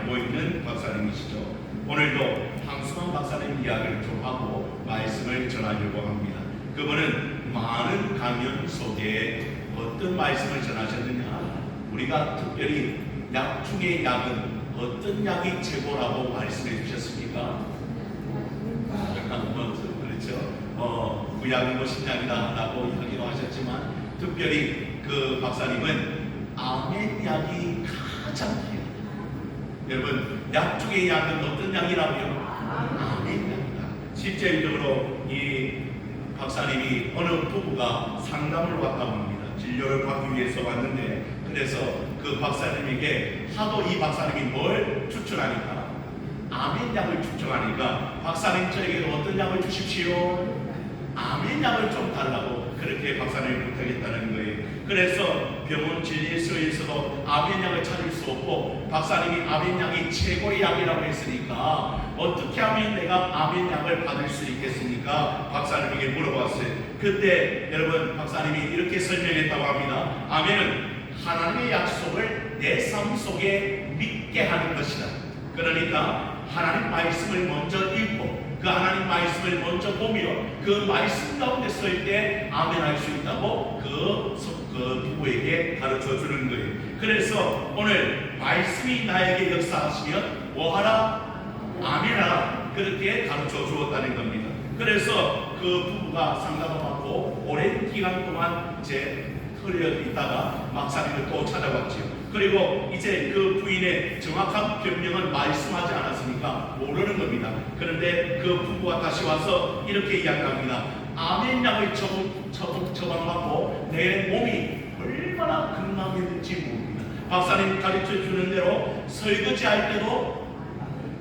알고 있는 박사님이시죠. 오늘도 황수만 박사님 이야기를 좀 하고 말씀을 전하려고 합니다. 그분은 많은 강연 속에 어떤 말씀을 전하셨느냐, 우리가 특별히 약 중에 약은 어떤 약이 최고라고 말씀해 주셨습니까? 그렇죠. 구약이고 신약이다 라고 이야기도 하셨지만, 특별히 그 박사님은 아멘 약이 가장 귀해요. 여러분, 약 중에 약은 어떤 약이라고요? 아멘 약이다. 실제적으로 이 박사님이 어느 부부가 상담을 왔다고 합니다. 진료를 받기 위해서 왔는데, 그래서 그 박사님에게 하도 이 박사님이 뭘 추천하니까, 아멘 약을 추천하니까, 박사님 저에게 어떤 약을 주십시오? 아멘 약을 좀 달라고 그렇게 박사님이 부탁했다는 거예요. 그래서 병원 진료소에서도 아멘 약을 찾을 수 없고, 박사님이 아멘 약이 최고의 약이라고 했으니까 어떻게 하면 내가 아멘 약을 받을 수 있겠습니까? 박사님에게 물어봤어요. 그때 여러분, 박사님이 이렇게 설명했다고 합니다. 아멘은 하나님의 약속을 내 삶 속에 믿게 하는 것이다. 그러니까 하나님 말씀을 먼저 읽고 그 하나님 말씀을 먼저 보며 그 말씀 가운데 설 때 아멘 할 수 있다고 그 부부에게 가르쳐 주는 거예요. 그래서 오늘 말씀이 나에게 역사하시면 뭐하라? 아멘하라. 그렇게 가르쳐 주었다는 겁니다. 그래서 그 부부가 상담을 받고 오랜 기간 동안 흘려 있다가 박사님을 또 찾아왔지요. 그리고 이제 그 부인의 정확한 변명은 말씀하지 않았으니까 모르는 겁니다. 그런데 그 부부가 다시 와서 이렇게 이야기합니다. 아멘 약을 처방받고 내 몸이 얼마나 건강해질지 모릅니다. 박사님 가르쳐 주는 대로 설거지 할 때도,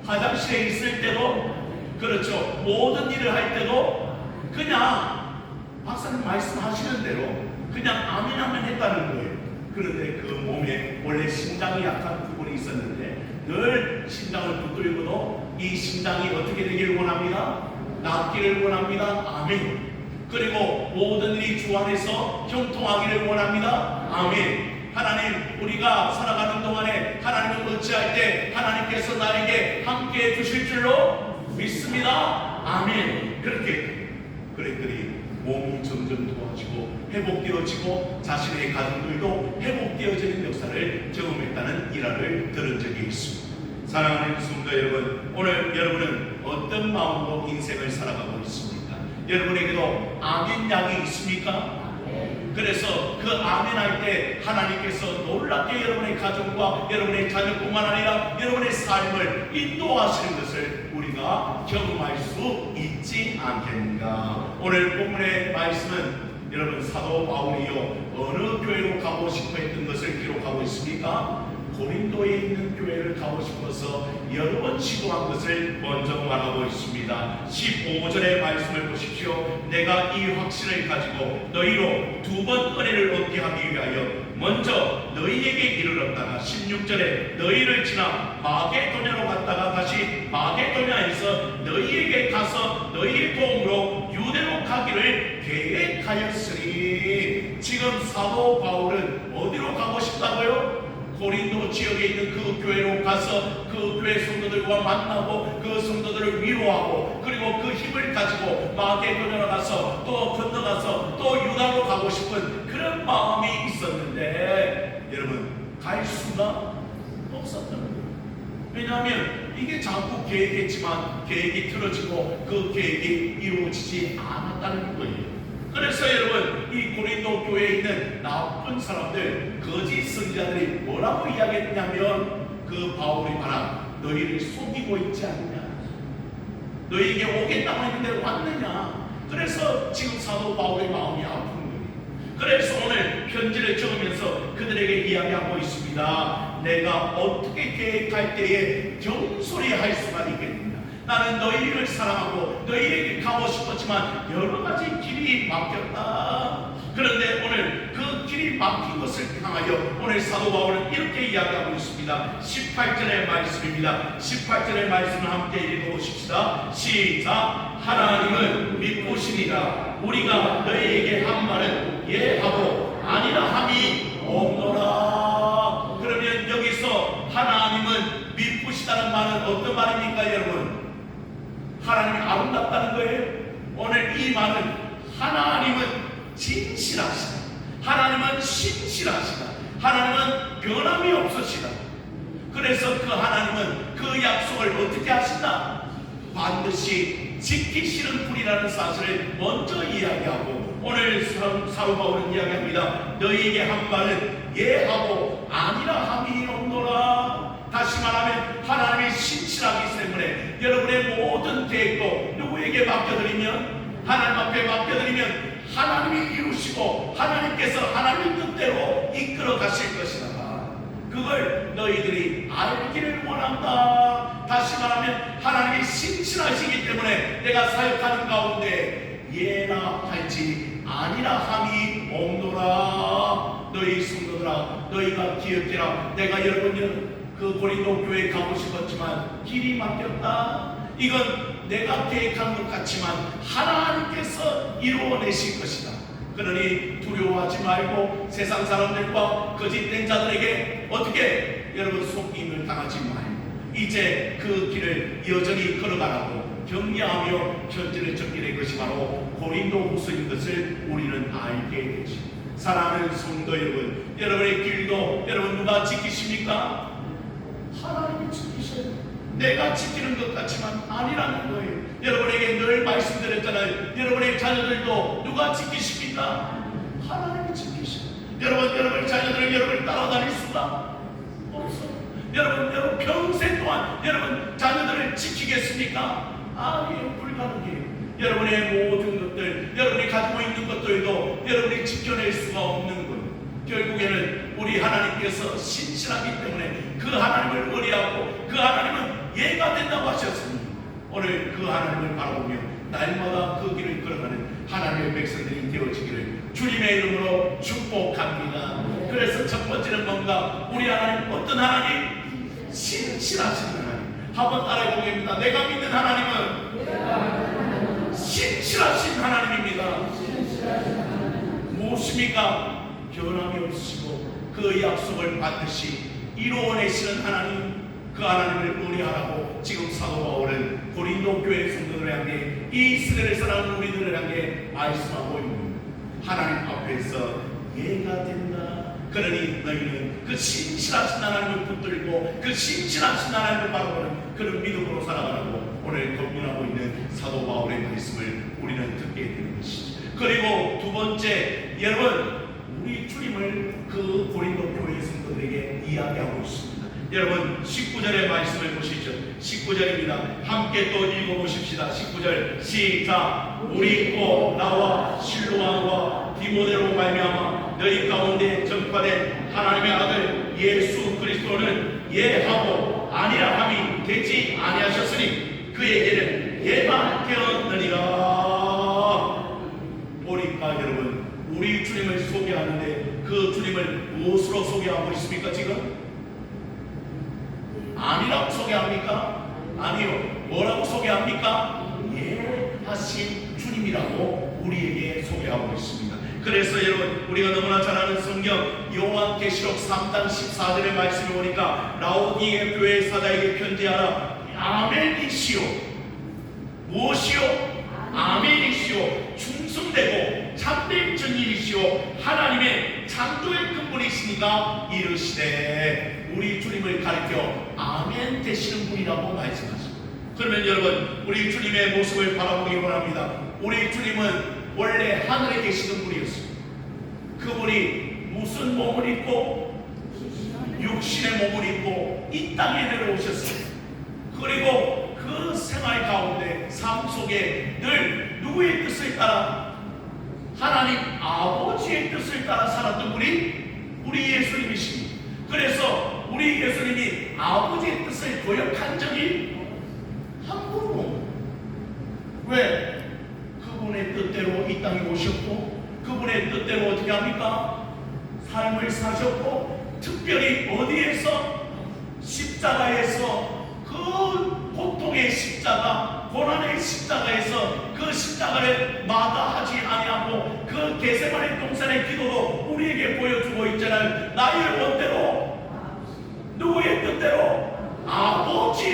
화장실에 있을 때도, 그렇죠, 모든 일을 할 때도 그냥 박사님 말씀하시는 대로 그냥 아멘 아멘 했다는 거예요. 그런데 그 몸에 원래 심장이 약한 부분이 있었는데 늘 심장을 붙들고도 이 심장이 어떻게 되기를 원합니다. 낫기를 원합니다. 아멘. 그리고 모든 일이 주 안에서 형통하기를 원합니다. 아멘. 하나님, 우리가 살아가는 동안에 하나님을 어찌할 때 하나님께서 나에게 함께해 주실 줄로 믿습니다. 아멘. 그렇게 그랬더니 몸이 점점 좋아지고 회복되어지고 자신의 가족들도 회복되어지는 역사를 경험했다는 일화를 들은 적이 있습니다. 사랑하는 성도 여러분, 오늘 여러분은 어떤 마음으로 인생을 살아가고 있습니까? 여러분에게도 아멘 약이 있습니까? 그래서 그 아멘 할 때 하나님께서 놀랍게 여러분의 가정과 여러분의 자녀뿐만 아니라 여러분의 삶을 인도하시는 것을 우리가 경험할 수 있지 않겠는가. 오늘 본문의 말씀은 여러분, 사도 바울이요 어느 교회로 가고 싶어 했던 것을 기록하고 있습니까? 고린도에 있는 교회를 가고 싶어서 여러 번 시도한 것을 먼저 말하고 있습니다. 15절의 말씀을 보십시오. 내가 이 확신을 가지고 너희로 두 번 은혜를 얻게 하기 위하여 먼저 너희에게 이르렀다가 16절에 너희를 지나 마게도냐로 갔다가 다시 마게도냐에서 너희에게 가서 너희의 도움으로 유대로 가기를 계획하였으니, 지금 사도 바울은 어디로 가고 싶다고요? 고린도 지역에 있는 그 교회로 가서 그 교회 성도들과 만나고 그 성도들을 위로하고, 그리고 그 힘을 가지고 마게도냐로 가서 또 건너가서 또 유다로 가고 싶은 그런 마음이 있었는데, 여러분, 갈 수가 없었다는 거예요. 왜냐하면 이게 자꾸 계획했지만 계획이 틀어지고 그 계획이 이루어지지 않았다는 거예요. 그래서 여러분, 이 고린도 교회에 있는 나쁜 사람들, 거짓 선지자들이 뭐라고 이야기했냐면, 그 바울이 말한 너희를 속이고 있지 않느냐, 너희에게 오겠다고 했는데 왔느냐. 그래서 지금 사도 바울의 마음이 아픈 거예요. 그래서 오늘 편지를 적으면서 그들에게 이야기하고 있습니다. 내가 어떻게 계획할 때에 경솔히 할 수가 있겠느냐. 나는 너희를 사랑하고 너희에게 가고 싶었지만 여러 가지 길이 막혔다. 그런데 오늘 그 길이 막힌 것을 향하여 오늘 사도 바울은 이렇게 이야기하고 있습니다. 18절의 말씀입니다. 18절의 말씀을 함께 읽어보십시다. 시작. 하나님은 믿으시니라. 우리가 너희에게 한 말은 예하고 아니라 함이 없노라. 그러면 여기서 하나님은 믿으시다 이루시다는 말은 어떤 말입니까, 여러분? 하나님이 아름답다는 거예요. 오늘 이 말은 하나님은 진실하시다, 하나님은 신실하시다, 하나님은 변함이 없으시다. 그래서 그 하나님은 그 약속을 어떻게 하신다? 반드시 지키시는 분이라는 사실을 먼저 이야기하고, 오늘 사도 바울은 이야기합니다. 너희에게 한 말은 예하고 아니라 함이 없노라. 다시 말하면 하나님이 신실하기 때문에 여러분의 모든 계획도 누구에게 맡겨드리면, 하나님 앞에 맡겨드리면 하나님이 이루시고 하나님께서 하나님 뜻대로 이끌어 가실 것이다. 그걸 너희들이 알기를 원한다. 다시 말하면 하나님이 신실하시기 때문에 내가 사역하는 가운데 예나 할지 아니라 함이 없노라. 너희 성도들아, 너희가 기억해라. 내가 여러분 그 고린도 교회에 가고 싶었지만 길이 막혔다. 이건 내가 계획한 것 같지만 하나님께서 이루어내실 것이다. 그러니 두려워하지 말고 세상 사람들과 거짓된 자들에게 어떻게 여러분 속임을 당하지 말고 이제 그 길을 여전히 걸어가라고 격려하며 편지를 적게 된 것이 바로 고린도 후서인 것을 우리는 알게 되죠. 사랑하는 성도 여러분, 여러분의 길도 여러분 누가 지키십니까? 하나님이 지키셔요. 내가 지키는 것 같지만 아니라는 거예요. 여러분에게 늘 말씀드렸잖아요. 여러분의 자녀들도 누가 지키십니까? 하나님이 지키셔요. 여러분의 자녀들은 여러분을 따라다닐 수가 없어요. 여러분 평생 동안 여러분 자녀들을 지키겠습니까? 아니에요. 불가능해요. 여러분의 모든 것들, 여러분이 가지고 있는 것들도 여러분이 지켜낼 수가 없는 거예요. 결국에는 우리 하나님께서 신실하기 때문에 그 하나님을 의뢰하고 그 하나님은 예가 된다고 하셨습니다. 오늘 그 하나님을 바라보며 날마다 그 길을 걸어가는 하나님의 백성들이 되어지기를 주님의 이름으로 축복합니다. 그래서 첫 번째는 뭔가 우리 하나님 어떤 하나님? 신실하신 하나님. 한번 따라해보겠습니다. 내가 믿는 하나님은 신실하신 하나님입니다. 무엇입니까? 변함이 없으시고 그 약속을 반드시 이루어내시는 하나님, 그 하나님을 의뢰하라고 지금 사도 바울은 고린도 교회 성도들을 향해 이 시대를 살아가는 우리들을 향해 말씀하고 있는 하나님 앞에서 예가 된다. 그러니 너희는 그 신실하신 하나님을 붙들고 그 신실하신 하나님을 바라보는 그런 믿음으로 살아가라고 오늘 권면하고 있는 사도 바울의 말씀을 우리는 듣게 되는 것이죠. 그리고 두 번째, 여러분 우리 주님을 그 고린도 교회 성도들에게 이야기하고 있습니다. 여러분 19절의 말씀을 보시죠. 19절입니다. 함께 또 읽어보십시다. 19절 시작. 우리 곧 나와 실로암과 디모데로 말미암아 너희 가운데 전파된 하나님의 아들 예수 그리스도는 예하고 아니라 함이 되지 아니하셨으니 그에게는 예만 되었느니라. 보니까 여러분 우리 주님을 소개하는데 그 주님을 무엇으로 소개하고 있습니까? 지금 아니라고 소개합니까? 아니요. 뭐라고 소개합니까? 예하신 주님이라고 우리에게 소개하고 있습니다. 그래서 여러분 우리가 너무나 잘 아는 성경 요한계시록 3장 14절의 말씀을 보니까 라오디게 교회 사자에게 편지하라. 아멘이시오. 무엇이요? 아멘이시오. 충성되고 참된 진리이시오. 하나님의 창조의 근본이시니까 이르시되. 우리 주님을 가리켜 아멘 되시는 분이라고 말씀하십니다. 그러면 여러분 우리 주님의 모습을 바라보기 원합니다. 우리 주님은 원래 하늘에 계시던 분이었어요. 그분이 무슨 몸을 입고 육신의 몸을 입고 이 땅에 내려오셨어요. 그리고 그 생활 가운데 삶 속에 늘 누구의 뜻을 따라? 하나님 아버지의 뜻을 따라 살았던 분이 우리 예수님이십니다. 그래서 우리 예수님이 아버지의 뜻을 거역한 적이 한 번도. 왜? 그분의 뜻대로 이 땅에 오셨고 그분의 뜻대로 어떻게 합니까? 삶을 사셨고 특별히 어디에서? 십자가에서 그 고통의 십자가, 고난의 십자가에서 그 십자가를 마다하지 아니하고 그 겟세마네 동산의 기도도 우리에게 보여주고 있잖아요. 나의 원대로 누구의 뜻대로? 아버지의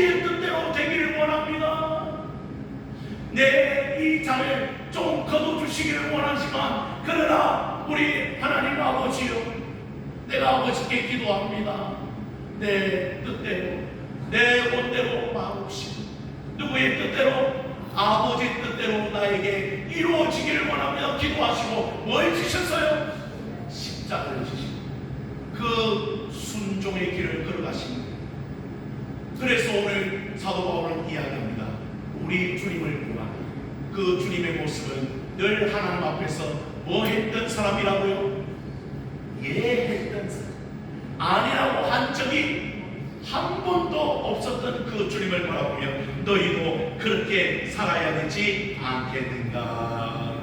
빈잔을 좀 거둬주시기를 원하지만, 그러나 우리 하나님 아버지요, 내가 아버지께 기도합니다. 내 뜻대로, 내 본대로 마음없이 누구의 뜻대로, 아버지 뜻대로 나에게 이루어지기를 원합니다. 기도하시고 뭘 주셨어요? 십자가를 주시고 그 순종의 길을 걸어가십니다. 그래서 오늘 사도 바울은 이야기합니다. 우리 주님을 보라. 그 주님의 모습은 늘 하나님 앞에서 뭐 했던 사람이라고요? 예했던 사람, 아니라고 한 적이 한 번도 없었던 그 주님을 바라보며 너희도 그렇게 살아야 되지 않겠는가?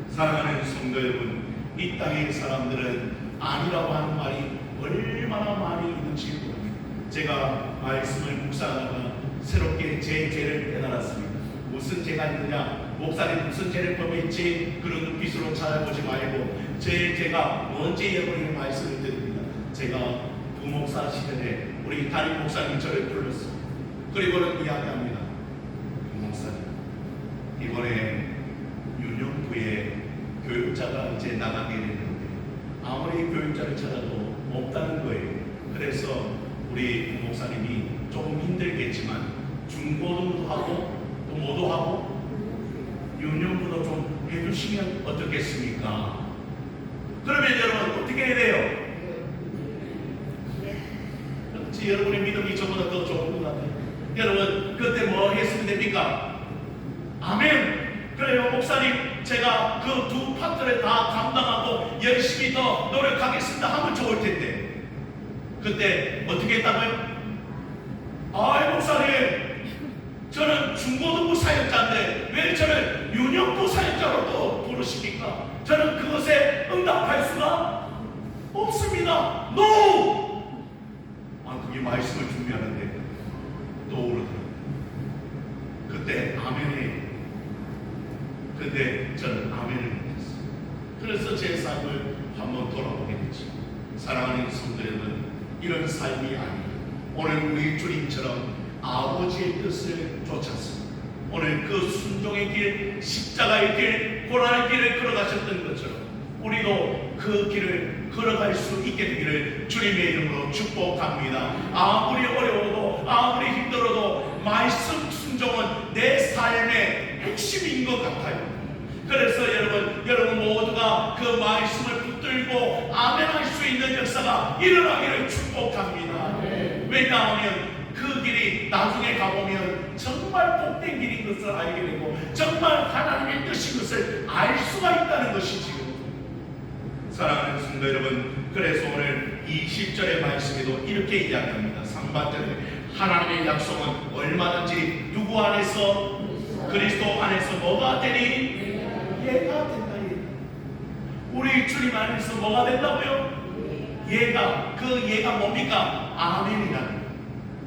사랑하는 성도 여러분, 이 땅의 사람들은 아니라고 하는 말이 얼마나 많이 있는지 모릅니다. 제가 말씀을 묵상하다가 새롭게 제 죄를 깨달았습니다. 무슨 죄가 있느냐, 목사님 무슨 죄를 범했지, 그런 눈빛으로 찾아보지 말고 제 죄가 뭔지 여러분에게 말씀을 드립니다. 제가 부목사 시절에 우리 담임 목사님 저를 불렀어요. 그리고는 이야기합니다. 부목사님, 이번에 유년부에 교육자가 이제 나가게 됐는데 아무리 교육자를 찾아도 없다는 거예요. 그래서 우리 부목사님이 조금 힘들겠지만 중고등도 하고 또 뭐도 하고 유년부도 좀 해주시면 어떻겠습니까? 그러면 여러분 어떻게 해야 돼요? 여러분의 믿음이 저보다 더 좋은 것 같아요. 여러분 그때 뭐 했으면 됩니까? 아멘. 그래요 목사님, 제가 그 두 파트를 다 감당하고 열심히 더 노력하겠습니다 하면 좋을 텐데, 그때 어떻게 했다고요? 아이 목사님, 저는 중고등부 사역자인데 왜 저를 유년부 사역자로 또 부르십니까? 저는 그것에 응답할 수가 없습니다. NO! 그게 말씀을 준비하는데 떠오르더라고요. 그때 아멘이, 근데 저는 아멘을 못했어요. 그래서 제 삶을 한번 돌아보게 됐죠. 사랑하는 성도 여러분, 이런 삶이 아니에요. 오늘 우리 주님처럼 아버지의 뜻을 쫓았습니다. 오늘 그 순종의 길, 십자가의 길, 고난의 길을 걸어가셨던 것처럼 우리도 그 길을 걸어갈 수 있게 되기를 주님의 이름으로 축복합니다. 아무리 어려워도 아무리 힘들어도 말씀 순종은 내 삶의 핵심인 것 같아요. 그래서 여러분 모두가 그 말씀을 붙들고 아멘할 수 있는 역사가 일어나기를 축복합니다. 왜냐하면 그 길이 나중에 가보면 정말 복된 길인 것을 알게 되고 정말 하나님의 뜻인 것을 알 수가 있다는 것이지요. 사랑하는 성도 여러분, 그래서 오늘 20절의 말씀에도 이렇게 이야기합니다. 상반절에 하나님의 약속은 얼마든지 누구 안에서, 그리스도 안에서 뭐가 되니? 예가 된다. 우리 주님 안에서 뭐가 된다고요? 예가, 그 예가 뭡니까? 아멘이라는.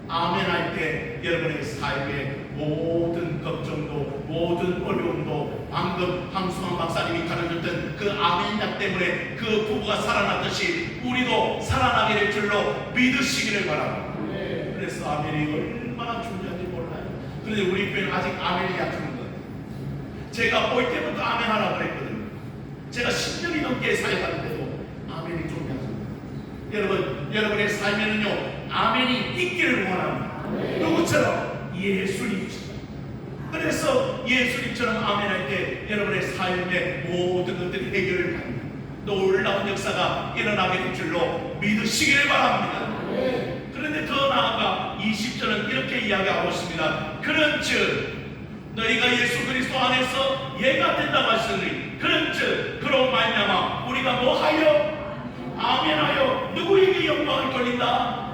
아멘할 때 여러분의 삶의 모든 걱정도, 모든 어려움도, 방금 함수만 박사님이 가르쳤던 그 아멘약 때문에 그 부부가 살아났듯이 우리도 살아나게 될 줄로 믿으시기를 바랍니다. 그래서 아멘이 얼마나 중요한지 몰라요. 그런데 우리 교회는 아직 아멘이 약한 것 같아요. 제가 올 때부터 아멘 하라고 그랬거든요. 제가 10년이 넘게 사역하는데도 아멘이 좀 약합니다. 여러분의 삶에는요 아멘이 있기를 원합니다. 누구처럼? 예수님처럼. 그래서 예수님처럼 아멘할 때 여러분의 삶의 모든 것들이 해결을 합니다. 놀라운 역사가 일어나게 될 줄로 믿으시기를 바랍니다. 그런데 더 나아가 20절은 이렇게 이야기하고 있습니다. 그런즉 너희가 예수 그리스도 안에서 예가 된다고 하시니, 그런즉 그로 말미암아 우리가 뭐하여? 아멘하여 누구에게 영광을 돌린다?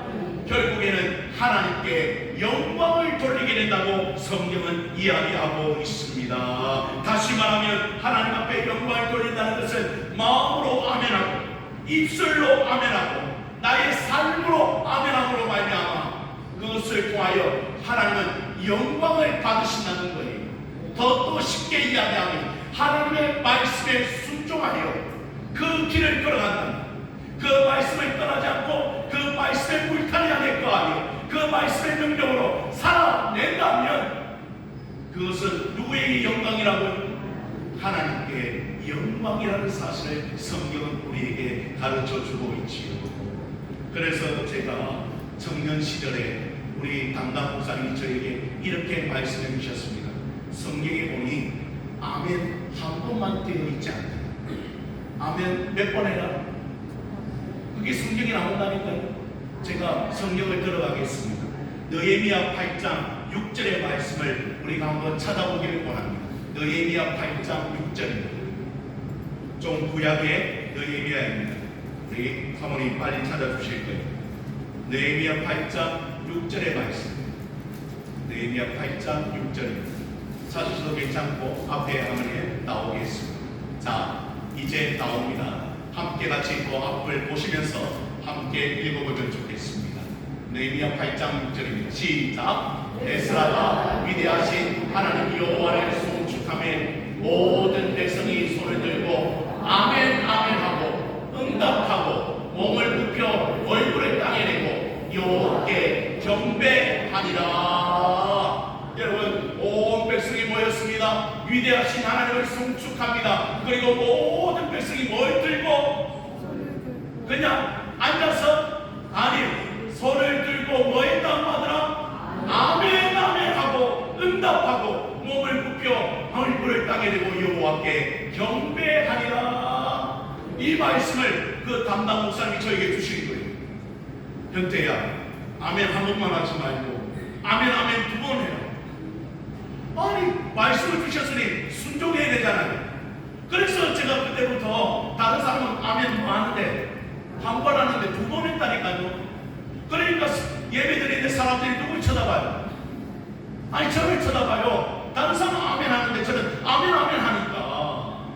결국에는 하나님께 영광을 돌리게 된다고 성경은 이야기하고 있습니다. 다시 말하면 하나님 앞에 영광을 돌린다는 것은 마음으로 아멘하고 입술로 아멘하고 나의 삶으로 아멘함으로 말미암아 그것을 통하여 하나님은 영광을 받으신다는 거예요. 더 쉽게 이야기하면 하나님의 말씀에 순종하여 그 길을 걸어간다. 그 말씀을 떠나지 않고 그 말씀에 불타는 향해 거하여 그 말씀의 능력으로 살아낸다면 그것은 누구에게 영광이라고요? 하나님께 영광이라는 사실을 성경은 우리에게 가르쳐 주고 있지요. 그래서 제가 청년 시절에 우리 담당 목사님이 저에게 이렇게 말씀해 주셨습니다. 성경에 보니 아멘 한 번만 되어 있지 않다. 아멘 몇 번 해라. 그게 성경에 나온다니까요. 제가 성경을 들어가겠습니다. 느헤미야 8장 6절의 말씀을 우리가 한번 찾아보기를 원합니다. 느헤미야 8장 6절입니다. 좀 구약의 느헤미야입니다. 우리 사모님 빨리 찾아주실 거예요. 느헤미야 8장 6절의 말씀. 느헤미야 8장 6절입니다. 찾으셔도 괜찮고 앞에 화면에 나오겠습니다. 자, 이제 나옵니다. 함께 같이 그 앞을 보시면서 함께 읽어보면 좋겠습니다. 느헤미야 8장 6절입니다. 시작. 에스라가 위대하신 하나님 여호와를 송축하며 모든 백성이 손을 들고 아멘 아멘 하고 응답하고 몸을 굽혀 얼굴을 땅에 내고 여호와께 경배하니라. 여러분, 온 백성이 모였습니다. 위대하신 하나님을 송축합니다. 그리고 모든 백성이 뭘 들고 그냥 앉아서 아니 손을 들고 뭐 했단 말이야? 아멘 아멘 하고 응답하고 몸을 굽혀 얼굴을 땅에 대고 여호와께 경배하리라. 이 말씀을 그 담당 목사님이 저에게 주신 거예요. 현태야, 아멘 한 번만 하지 말고 아멘 아멘 두 번 해라. 아니 말씀을 주셨으니 순종해야 되잖아요. 그래서 제가 그때부터 다른 사람은 아멘 뭐 하는데 한 번 하는데 두 번 했다니까요. 그러니까 예배 드리는데 사람들이 누굴 쳐다봐요? 아니 저를 쳐다봐요. 다른 사람은 아멘 하는데 저는 아멘 아멘 하니까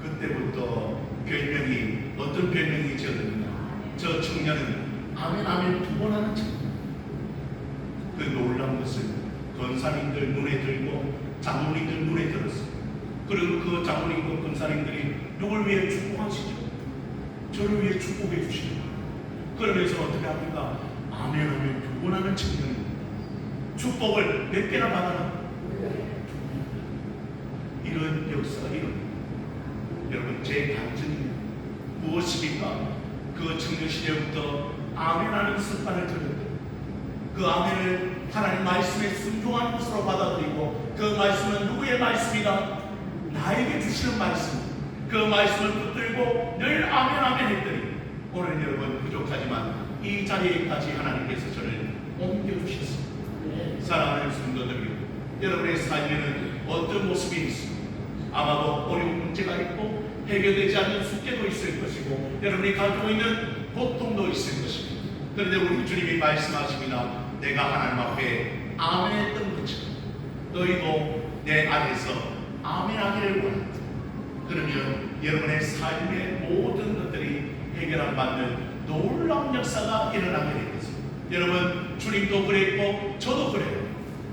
그때부터 별명이 어떤 별명이 지어졌냐? 저 청년은 아멘 아멘 두 번 하는 청년. 그 놀라운 것은 권사님들 눈에 들고 장로님들 눈에 들었어요. 그리고 그 장로님과 권사님들이 누굴 위해 축복하시죠? 저를 위해 축복해 주시죠. 그러면서 어떻게 합니까? 아멘 아멘 두 번 하는 청년이 축복을 몇 개나 받아라? 이런 역사가 일어납니다. 여러분, 제 간증이 무엇입니까? 그 청년 시절부터 아멘하는 습관을 들였고 그 아멘을 하나님 말씀에 순종하는 것으로 받아들이고 그 말씀은 누구의 말씀이다? 나에게 주시는 말씀. 그 말씀을 붙들고 늘 아멘 아멘 했더니 오늘 여러분 부족하지만 이 자리에까지 하나님께서 저를 옮겨주셨습니다. 사랑하는 성도들, 여러분의 삶에는 어떤 모습이 있습니까? 아마도 어려운 문제가 있고 해결되지 않는 숙제도 있을 것이고 여러분이 가지고 있는 고통도 있을 것입니다. 그런데 우리 주님이 말씀하십니다. 내가 하나님 앞에 아멘 했던 것처럼 너희도 내 안에서 아멘 하기를 원한다. 그러면 여러분의 삶의 모든 것들이 해결 안 받는 놀라운 역사가 일어나게 되겠습니다. 여러분, 주님도 그랬고 저도 그래요.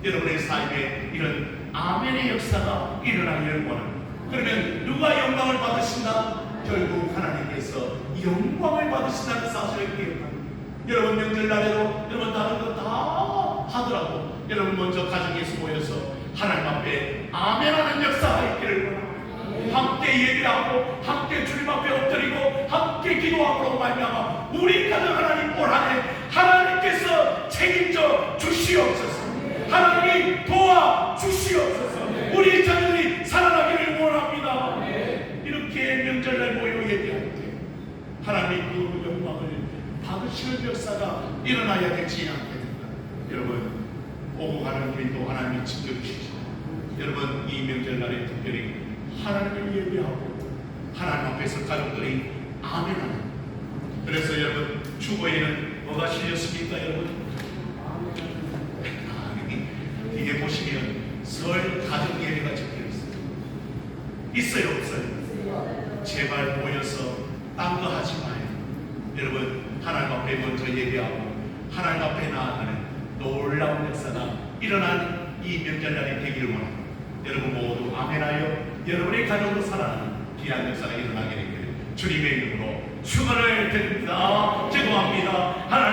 여러분의 삶에 이런 아멘의 역사가 일어나기를 원합니다. 그러면 누가 영광을 받으신다? 결국 하나님께서 영광을 받으신다는 사실을 기억합니다. 여러분 명절날에도 여러분 다른 거 다 하더라도 여러분 먼저 가정에서 모여서 하나님 앞에 아멘하는 역사가 있기를 원합니다. 함께 예배하고 함께 주님 앞에 엎드리고 함께 기도함으로 말미암아 우리 가정 하나님 올 한해 하나님께서 책임져 주시옵소서. 하나님이 도와 주시옵소서. 우리 자녀들이 살아나기를 원합니다. 이렇게 명절날 모여 예배할 때 하나님 그 영광을 받으시는 역사가 일어나야 되지 않겠는가. 여러분, 오고 가는 우리도 하나님이 지켜주시죠. 여러분, 이 명절날에 특별히 하나님을 예배하고 하나님 앞에서 가족들이 아멘하는. 그래서 여러분, 주보에는 뭐가 실렸습니까? 여러분, 이게 보시면 설 가정 예배가 적혀 있어요. 있어요, 없어요? 제발 모여서 딴 거 하지 마요. 여러분, 하나님 앞에 먼저 예배하고 하나님 앞에 나아가는 놀라운 역사가 일어나는 이 명절날이 되기를 원합니다. 여러분 모두 아멘하여 여러분의 가정으로 살아나는 귀한 역사가 일어나게 되기를 주님의 이름으로 축원을 드립니다. 기도합니다. 하나님